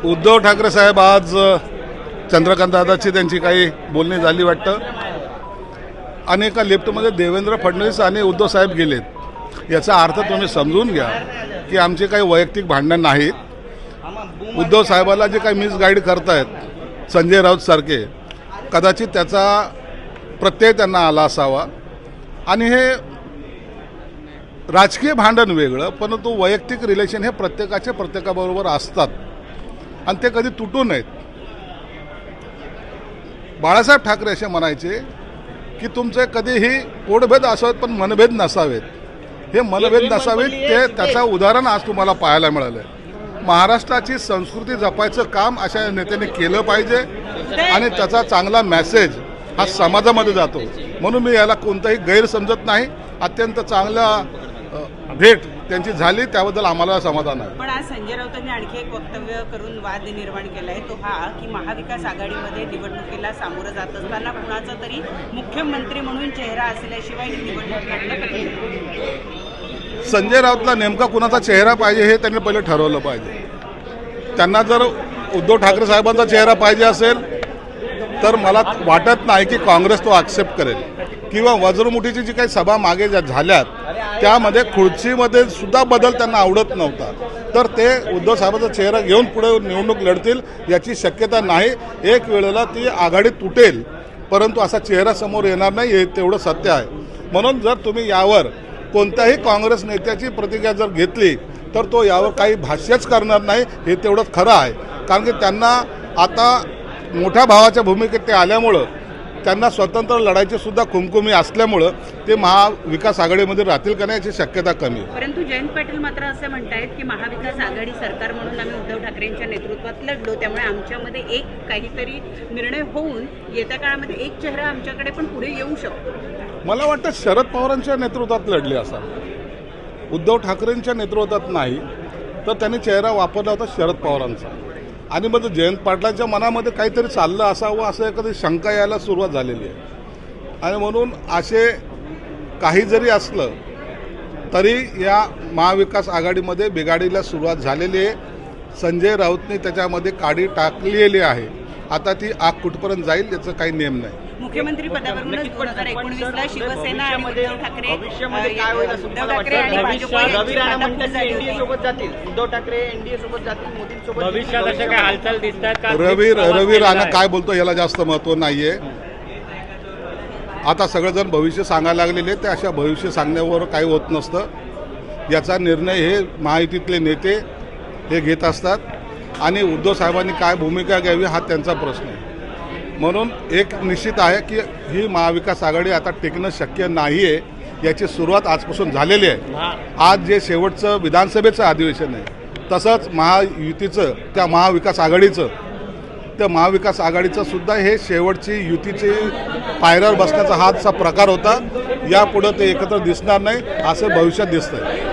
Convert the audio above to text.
उद्धव ठाकरे साहेब आज चंद्रकांत दादाची त्यांची काही बोलणी झाली वाटतं आणि एका लिफ्टमध्ये देवेंद्र फडणवीस आणि उद्धव साहेब गेलेत। याचा अर्थ तुम्ही समजून घ्या की आमचे काही वैयक्तिक भांडण नाहीत। उद्धव साहेबाला जे काही मिसगाईड करतायत संजय राऊत सारखे, कदाचित त्याचा प्रत्यय त्यांना आला असावा आणि हे राजकीय भांडण वेगळं, परंतु वैयक्तिक रिलेशन हे प्रत्येकाबरोबर असतात आणि ते कधी तुटू नयेत। बाळासाहेब ठाकरे असे म्हणायचे की तुमचे कधीही पोटभेद असावेत पण मनभेद नसावेत। हे मनभेद नसावेत ते त्याचं उदाहरण आज तुम्हाला पाहायला मिळालं। महाराष्ट्राची संस्कृती जपायचं काम अशा नेत्याने केलं पाहिजे आणि त्याचा चांगला मेसेज हा समाजामध्ये जातो, म्हणून मी याला कोणताही गैर समजत नाही। अत्यंत चांगला भेट त्यांची झाली, त्याबद्दल आम्हाला समाधान आहे। पण आज संजय राऊतांनी आणखी एक वक्तव्य करून वाद निर्माण केला आहे, तो हा की महाविकास आघाडीमध्ये निवडणुकीला सामोरं जात असताना कुणाचा तरी मुख्यमंत्री म्हणून चेहरा असल्याशिवाय ही निवडणूक लढणं कठीण आहे। संजय राऊतला नेमका कुणाचा चेहरा पाहिजे हे त्यांनी पहिले ठरवलं पाहिजे। त्यांना जर उद्धव ठाकरे साहेबांचा चेहरा पाहिजे असेल तर मला वाटत नाही की काँग्रेस तो ॲक्सेप्ट करेल, किंवा वज्रमुठीची जी काही सभा मागे झाल्यात त्यामध्ये खुर्चीमध्ये सुद्धा बदल त्यांना आवडत नव्हता, तर ते उद्धव साहेबांचा चेहरा घेऊन पुढे निवडणूक लढतील याची शक्यता नाही। एक वेळेला ती आघाडी तुटेल, परंतु असा चेहरा समोर येणार नाही, हे तेवढं सत्य आहे। म्हणून जर तुम्ही यावर कोणत्याही काँग्रेस नेत्याची प्रतिक्रिया जर घेतली तर तो यावर काही भाष्यच करणार नाही, हे तेवढंच खरं आहे। कारण की त्यांना आता मोठ्या भावाच्या भूमिकेत ते आल्यामुळं त्यांना स्वतंत्र लढायची सुद्धा खुमखुमी असल्यामुळं ते महाविकास आघाडीमध्ये राहतील का नाही याची शक्यता कमी आहे। परंतु जयंत पाटील मात्र असे म्हणतायत की महाविकास आघाडी सरकार म्हणून आम्ही उद्धव ठाकरेंच्या नेतृत्वात लढलो, त्यामुळे आमच्यामध्ये एक काहीतरी निर्णय होऊन येत्या काळामध्ये एक चेहरा आमच्याकडे पण पुढे येऊ शकतो। मला वाटतं शरद पवारांच्या नेतृत्वात लढले असावे, उद्धव ठाकरेंच्या नेतृत्वात नाही, तर त्यांनी चेहरा वापरला होता शरद पवारांचा आणि मग जयंत पाटलांच्या मनामध्ये काहीतरी चाललं असावं असं एखादी शंका यायला सुरुवात झालेली आहे। आणि म्हणून असे काही जरी असलं तरी या महाविकास आघाडीमध्ये बिघाडीला सुरुवात झालेली आहे। संजय राऊतने त्याच्यामध्ये काडी टाकलेली आहे, आता ती आग कुठपर्यंत जाईल याचं काही नेम नाही। मुख्यमंत्री पदावरूनच 2019ला शिवसेना आणि उद्धव ठाकरे भविष्यामध्ये काय होईल असं तुम्हाला वाटतं? रवी राणा म्हणतात की एनडीए सोबत जातील, उद्धव ठाकरे एनडीए सोबत जातील, मोदींसोबत भविष्यात अशा काय हालचाल दिसतात का? रवी राणा काय बोलतो याला जास्त महत्त्व नाहीये। आता सगळेजण भविष्य सांगायला लागलेले, ते अशा भविष्य सांगण्यावर काही होत नसतं। याचा निर्णय हे महायुतीतले नेते हे घेत असतात आणि उद्धव साहेबांनी काय भूमिका घ्यावी हा त्यांचा प्रश्न आहे। म्हणून एक निश्चित आहे की ही महाविकास आघाडी आता टिकणं शक्य नाही आहे, याची सुरुवात आजपासून झालेली आहे। आज जे शेवटचं विधानसभेचं अधिवेशन आहे तसंच महायुतीचं त्या महाविकास आघाडीचं सुद्धा हे शेवटची युतीची पायऱ्यावर बसण्याचा हा प्रकार होता। यापुढं ते एकत्र दिसणार नाही असं भविष्यात दिसतंय।